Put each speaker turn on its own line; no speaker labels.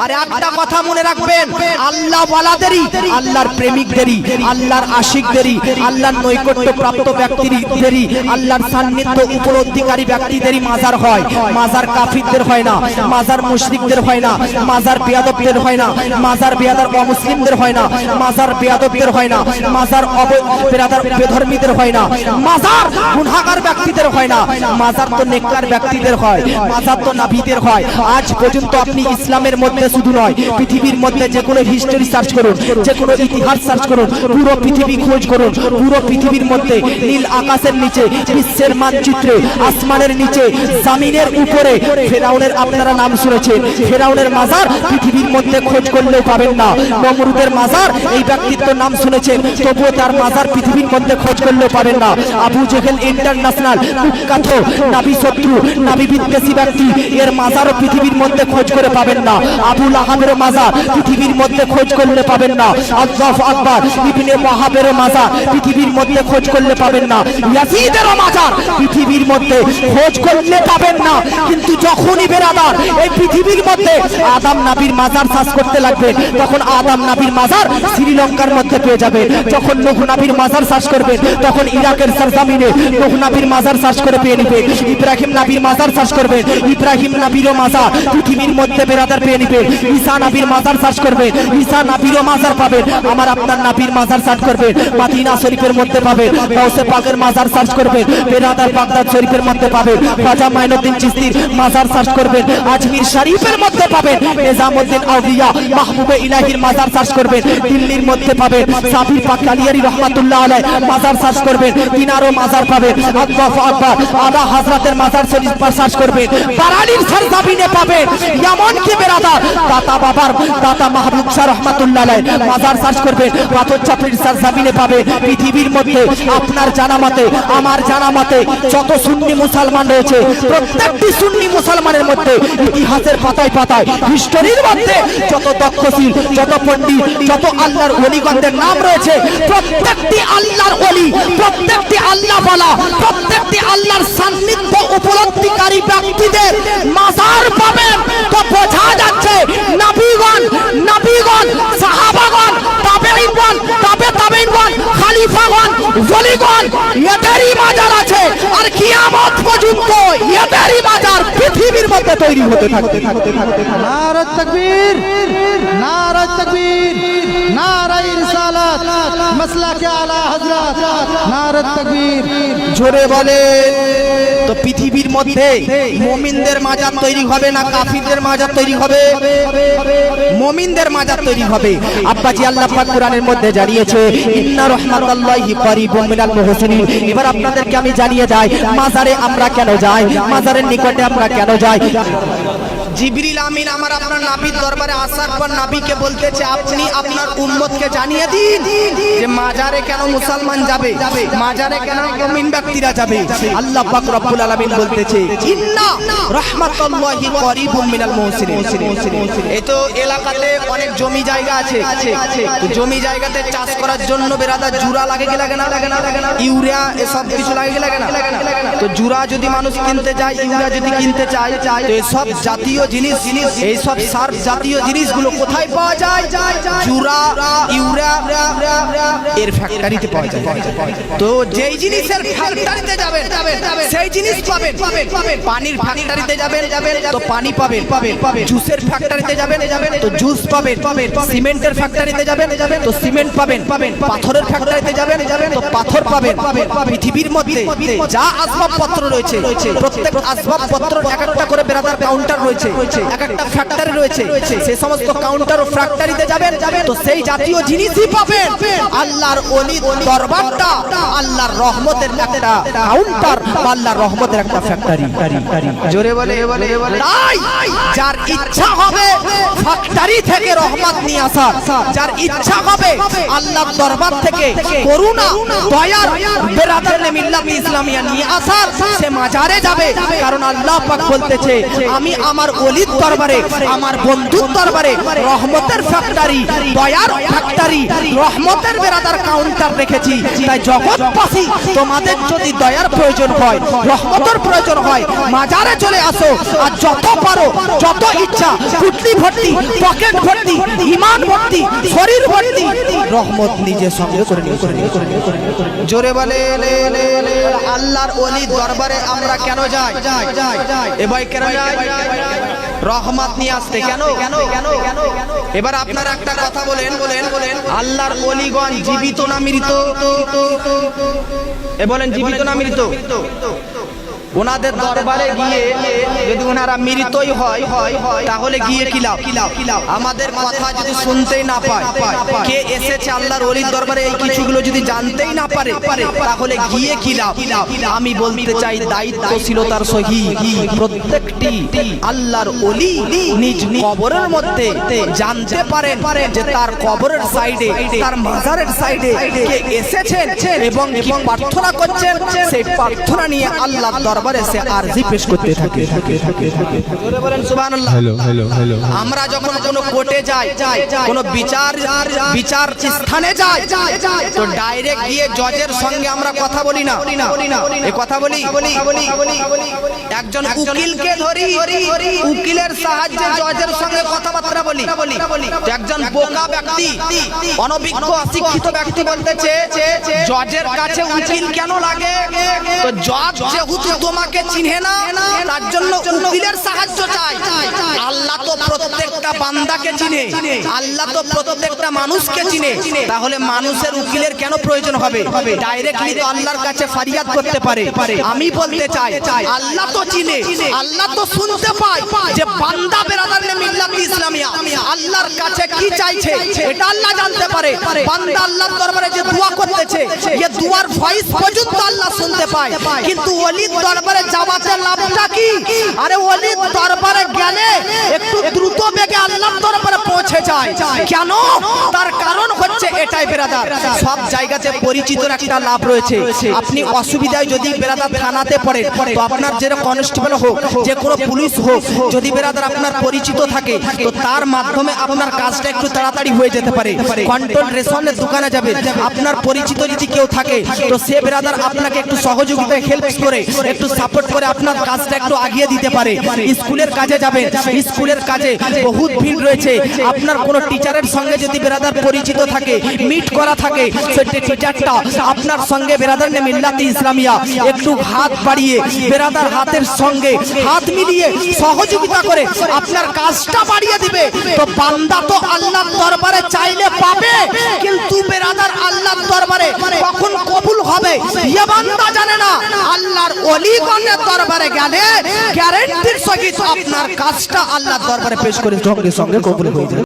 আর একটা কথা মনে রাখবেন, আল্লাহ ওয়ালাদেরই, আল্লাহর প্রেমিকদেরই, আল্লাহর আশিকদেরই, আল্লাহর নৈকট্য প্রাপ্ত ব্যক্তিদেরই, আল্লাহর সান্নিধ্য উপলব্ধিকারী ব্যক্তিদেরই মাজার হয়। মাজার কাফিরদের হয় না, মাজার মুশরিকদের হয় না, মাজার বেয়াদবদের হয় না, মাজার বেয়াদব অমুসলিমদের হয় না, মাজার বেয়াদবদের হয় না, মাজার বেধর্মীদের হয় না, মাজার গুনাহগার ব্যক্তিদের হয় না, মাজার তো নেককার ব্যক্তিদের হয়, মাজার তো নবীদের হয়। আজ পর্যন্ত আপনি ইসলামের মধ্যে শুধু নয়, পৃথিবীর মধ্যে যে কোনো হিস্টরি সার্চ করুন, যে কোনো ইতিহাস সার্চ করুন, পুরো পৃথিবী খোঁজ করুন, পুরো পৃথিবীর মধ্যে নীল আকাশের নিচে, বিশ্বের মানচিত্রে, আসমানের নিচে, জমিনের উপরে ফেরাউনের আপনারা নাম শুনেছেন, ফেরাউনের মাজার পৃথিবীর মধ্যে খোঁজ করলেও পাবেন না। নমরুদের মাজার এই ব্যক্তিত্ব নাম শুনেছেন, তবুও তার মাজার পৃথিবীর মধ্যে খোঁজ করলেও পাবেন না। আবু জেহেল ইন্টারন্যাশনাল কুখ্যাত নাবী শত্রু, নাবী বিদ্বেষী ব্যক্তি, এর মাজারও পৃথিবীর মধ্যে খোঁজ করে পাবেন না। আবু লাহাবের মাজার পৃথিবীর মধ্যে খোঁজ করলে পাবেন না। আল্লাহু আকবার, ইবনে ওয়াহাবের মাজার পৃথিবীর মধ্যে খোঁজ করলে পাবেন না। ইয়াজিদের মাজার পৃথিবীর মধ্যে খোঁজ করলে পাবেন না। কিন্তু যখনই বেরাদার এই পৃথিবীর মধ্যে আদম নবীর মাজার সার্চ করতে লাগবেন, তখন আদম নবীর মাজার শ্রীলঙ্কার মধ্যে পেয়ে যাবেন। যখন নূহ নবীর মাজার সার্চ করবেন, তখন ইরাকের সরজমিনে নূহ নবীর মাজার সার্চ করে পেয়ে নেবেন। ইব্রাহিম নবীর মাজার সার্চ করবেন, ইব্রাহিম নবীরও মাজার পৃথিবীর মধ্যে বেরাদার পেয়ে নেবেন। ঈসা নবীর মাজার সার্চ করবেন, ঈসা নবীরও মাজার পাবেন। আমার আপনার নবীর মাজার সার্চ করবেন, মদিনা শরীফের মধ্যে পাবেন। গাউসে পাকের মাজার সার্চ করবেন, বেরাদার বাগদাদ শরীফের মধ্যে পাবেন। খাজা মাইনুদ্দিন চিশতির মাজার সার্চ করবেন, আজমির শরীফের মধ্যে পাবেন। নিজামউদ্দিন আউলিয়া মাহবুবে ইলাহির মাজার সার্চ করবেন, দিল্লির মধ্যে পাবেন। সাবির পাক কালিয়ারি রহমাতুল্লাহ আলাইহি মাজার সার্চ করবেন, তিনারও মাজার পাবেন। আল্লাহু আকবার, আলা হযরতের মাজার শরীফ पर সার্চ করবেন, বারালির সরজমিনে পাবেন। এমন কি বেরাদার দাতা বাবার দাতা মাহবুব শাহ রহমাতুল্লাহ আলাইহি মাজার সার্চ করবেন, পাথর চাপড়ির সরজমিনে পাবেন। পৃথিবীর মধ্যে আপনার জানা মতে, আমার জানা মতে যত সুন্নি মুসলমান রয়েছে, প্রত্যেকটি সুন্নি মুসলমানের মধ্যে ইতিহাসের পাতায় পাতায়, হিস্টরির মধ্যে যত তক্ষশীল, যত পণ্ডিত, যত আল্লাহর ওলিগণদের নাম রয়েছে, প্রত্যেকটি আল্লাহর ওলি, প্রত্যেকটি আল্লাহ ওয়ালা, প্রত্যেকটি আল্লাহর সান্নিধ্য উপলব্ধিকারী ব্যক্তিদের মাজার পাবেন। তো বোঝা যাচ্ছে নবীগণ, নবীগণ, সাহাবাগণ, তাবেঈনগণ, তাবেঈনগণ, খলিফাগণ, ওলিগণ, এদেরই মাজার আছে। আর কিয়ামত পর্যন্ত এদেরই মাজার পৃথিবীর মধ্যে তৈরি হতে থাকবে।
নারে তাকবীর, নারে তাকবীর, নারে রিসালাত, মাসলাকে আলা হযরত, নারে তাকবীর।
জোরে বলে। তো পৃথিবীর মধ্যে মুমিনদের মাজার তৈরি হবে না কাফিরদের মাজার তৈরি হবে? মুমিনদের মাজার তৈরি হবে। আব্বাজি আল্লাহ পাক কোরআনের মধ্যে জানিয়েছে, ইন্না রাহমাতাল্লাহি কারীবুম মিনাল মুহসিনিন। এবার আপনাদেরকে আমি জানিয়ে যাই, মাজারে আমরা কেন যাই, মাজারের নিকটে আমরা কেন যাই। জিবরিল আমিন আমার আপনার নবীর দরবারে আসার পর নবীকে বলতেছে, আপনি আপনার উম্মতকে জানিয়ে দিন যে মাজারে কেন মুসলমান যাবে, মাজারে কেন মুমিন ব্যক্তিরা যাবে। আল্লাহ পাক রব্বুল আলামিন বলতেছে, ইন্না রাহমাতুল্লাহি কারীবুম মিনাল মুহসিনিন। এই তো এলাকাতে অনেক জমি জায়গা আছে, তো জমি জায়গাতে চাষ করার জন্য বেরাদার জুরা লাগে কি লাগে না, ইউরিয়া এসব কিছু লাগে কি লাগে না। তো জুরা যদি মানুষ কিনতে যায়, ইউরিয়া যদি কিনতে চায়, তো এসব জাতীয় জিনিস, এই সব সার জাতীয় জিনিসগুলো কোথায় পাওয়া যায়? জুরা, ইউরিয়া এর ফ্যাক্টরিতে পাওয়া যায়। তো যেই জিনিসের ফ্যাক্টরিতে যাবেন সেই জিনিস পাবেন। পানির ফ্যাক্টরিতে যাবেন তো পানি পাবেন, জুসের ফ্যাক্টরিতে যাবেন তো জুস পাবেন, সিমেন্টের ফ্যাক্টরিতে যাবেন তো সিমেন্ট পাবেন, পাথরের ফ্যাক্টরিতে যাবেন তো পাথর পাবেন। পৃথিবীর মধ্যে যা আসবাবপত্র রয়েছে, প্রত্যেক আসবাবপত্র এক একটা করে বেরাদার কাউন্টার রয়েছে, এক একটা ফ্যাক্টরি রয়েছে। সেই সমস্ত কাউন্টার ও ফ্যাক্টরিতে যাবেন তো সেই জাতীয় জিনিসই পাবেন। আল্লাহর ওলির দরবারটা আল্লাহর রহমতের একটা কাউন্টার, আল্লাহর রহমতের একটা ফ্যাক্টরি। জোরে বলে। তাই যার ইচ্ছা হবে ফ্যাক্টরি থেকে রহমত নিয়ে আসার, যার ইচ্ছা হবে আল্লাহর দরবার থেকে করুণা, দয়ার, বেরাদারে মিল্লাত ইসলামিয়া নিয়ে আসার, সে মাজারে যাবে। কারণ আল্লাহ পাক বলতেছে, আমি আমার ওলির দরবারে, আমার বন্ধুর দরবারে রহমতের ফ্যাক্টরি, দয়ার ফ্যাক্টরি, রহমতের বেরাদার কাউন্টার রেখেছি। তাই জগৎবাসী, তোমাদের যদি দয়ার প্রয়োজন হয়, রহমতের প্রয়োজন হয়, মাজারে চলে আসো। আর যত পারো, যত ইচ্ছা পুটলি ভর্তি পকেট ভর্তি, ঈমান ভর্তি, শরীর ভর্তি, রহমত নিজে সঙ্গে করে নিয়ে জোরে বলে আল্লাহর ওলির দরবারে আমরা কেন যাই? এ ভাই কেন যাই? রহমত নিয়ে আসতে। কেন? এবার আপনারা একটা কথা বলেন, আল্লাহর ওলিগণ জীবিত না মৃত? এ বলেন জীবিত না মৃত? ওনাদের দরবারে গিয়ে যদি ওনারা মৃতই হয় তাহলে গিয়ে কি লাভ? আমাদের কথা যদি শুনতেই না পায়, কে এসেছে আল্লাহর ওলির দরবারে এই কিছুগুলো যদি জানতেই না পারে তাহলে গিয়ে কি লাভ? আমি বলতে চাই দায়িত্বশীলতার সহিত প্রত্যেকটি আল্লাহর ওলি নিজ কবরের মধ্যে জানতে পারেন যে তার কবরের সাইডে, তার মাজারের সাইডে কে এসেছেন এবং কি প্রার্থনা করছেন, সেই প্রার্থনা নিয়ে আল্লাহর দরবারে সে আরজি পেশ করতে থাকে। জোরে বলেন সুবহানাল্লাহ।
हेलो
আমরা যখন কোনো কোর্টে যাই, কোনো বিচার স্থানে যাই, তো ডাইরেক্ট গিয়ে জজের সঙ্গে আমরা কথা বলি না। এই কথা বলি একজন উকিলকে ধরি, উকিলের সাহায্যে জজের সঙ্গে কথাবার্তা বলি। একজন বোকা ব্যক্তি, অনভিজ্ঞ অশিক্ষিত ব্যক্তি বলতেছে জজের কাছে উকিল কেন লাগে? তো জজ যেহেতু তোমাকে চিনে না, তার জন্য উকিলের সাহায্য চাই। আল্লাহ তো প্রত্যেকটা বান্দাকে চিনে, আল্লাহ তো প্রত্যেকটা মানুষকে চিনে, তাহলে মানুষের উকিলের কেন প্রয়োজন হবে? ডাইরেক্টলি তো আল্লাহর কাছে ফরিয়াদ করতে পারে। আমি বলতে চাই আল্লাহ তো চিনে, আল্লাহ তো শুনতে পায় যে বান্দা বেরাদারে মিল্লাত ইসলামিয়া আল্লাহর কাছে কি চাইছে, এটা আল্লাহ জানতে পারে। বান্দা আল্লাহর দরবারে যে দোয়া করতেছে, এই দোয়ার ভয়েস পর্যন্ত আল্লাহ শুনতে পায়। কিন্তু ওলির দরবারে যাওয়াতে লাভটা কি? আরে ওলির দরবারে গেলে একটু দ্রুত বেগে আল্লাহর দরবারে পৌঁছে যায়। কেন? তার কারণ হচ্ছে এটাই বেরাদার, সব জায়গাতে পরিচিতর একটা লাভ রয়েছে। আপনি অসুবিধায় যদি বেরাদার থানাতে পড়ে, তো আপনার যে কনস্টেবল হোক, যে কোনো পুলিশ হোক, যদি বেরাদার আপনার পরিচিত থাকে, তো তার মাধ্যমে আপনার কাজটা একটু তাড়াতাড়ি হয়ে যেতে পারে। কন্ট্রোল রেশনের দোকানে যাবে, আপনার পরিচিত যদি কেউ থাকে, তো সে বেরাদার আপনাকে একটু সহযোগিতায় হেল্প করে, একটু সাপোর্ট করে আপনার কাজটা একটু আগিয়ে দিতে পারে। স্কুলের কাজে যাবেন, স্কুলের কাজে বহুত ভিড় রয়েছে, আপনার কোনো টিচারের সঙ্গে যদি বেরাদার পরিচিত থাকে, মিট করা থাকে, সেই টিচারটা আপনার সঙ্গে বেরাদার নে মিল্লাতে ইসলামিয়া একটু হাত বাড়িয়ে, বেরাদার হাতের সঙ্গে হাত মিলিয়ে সহযোগিতা করে আপনার কাজটা বাড়িয়ে দিবে। তো বান্দা তো আল্লাহর দরবারে চাইলে পাবে, কিন্তু বেরাদার আল্লাহর দরবারে কখন কবুল হবে এ বান্দা জানে না। আল্লাহর ওলিগণের দরবারে গেলে গ্যারান্টির সহিত আপনার কাজটা আল্লাহর দরবারে পেশ করে সঙ্গে সঙ্গে কবুল হয়ে যাবে।